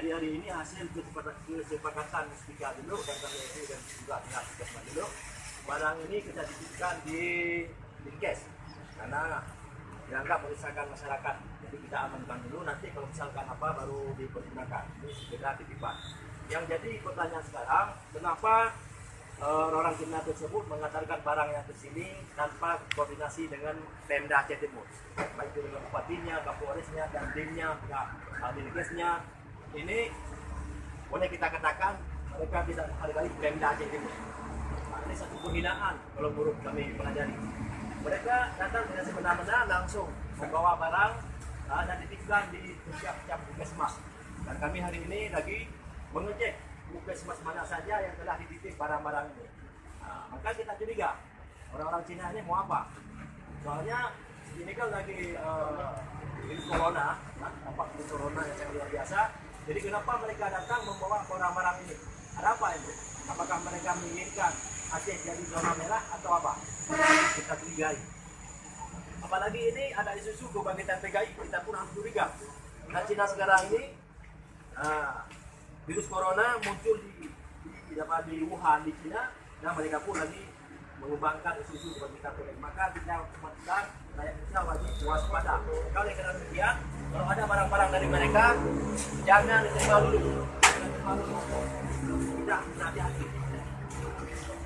Jadi hari ini hasil kesepakatan Mustika dulu dan kami itu dan juga pihak Puskesmas dulu, barang ini kita titipkan di Dinkes karena dianggap meresahkan masyarakat. Jadi kita amankan dulu, nanti kalau misalkan apa baru dipergunakan. Ini segera titipan. Yang jadi pertanyaan sekarang, kenapa orang Cina tersebut mengantarkan barang yang ke sini tanpa koordinasi dengan Pemda Aceh Timur, baik itu dengan bupatinya, kapolresnya, dan timnya, pihak Dinkesnya. Ini boleh kita katakan mereka tidak menghargai Pemda Aceh Timur. Nah, ini satu penghinaan kalau menurut kami pelajari. Mereka datang dengan semena-mena langsung membawa barang dan dititipkan di setiap puskesmas. Dan kami hari ini lagi mengecek puskesmas mana saja yang telah dititip barang-barang ini. Nah, maka kita curiga orang-orang Cina ini mau apa? Soalnya ini kan lagi virus corona, dampak virus corona yang sangat luar biasa. Jadi kenapa mereka datang membawa barang-barang ini? Ada apa itu? Apakah mereka menginginkan Aceh jadi zona merah atau apa? Kita curigai. Apalagi ini ada isu-isu kebangkitan PKI, kita pun harus curiga. Dan Cina sekarang ini virus corona muncul di Wuhan di Cina, dan mereka pun lagi mengembangkan isu-isu kebangkitan PKI. Maka kita umat-umat rakyat kita wajib waspada. Kalau yang demikian, kalau ada barang-barang dari mereka, jangan diterima dulu. Tidak hati-hati.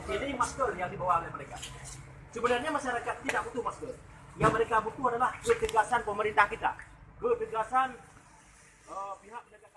Ini masker yang dibawa oleh mereka. Sebenarnya masyarakat tidak butuh masker. Yang mereka butuh adalah ketegasan pemerintah kita, ketegasan pihak penegak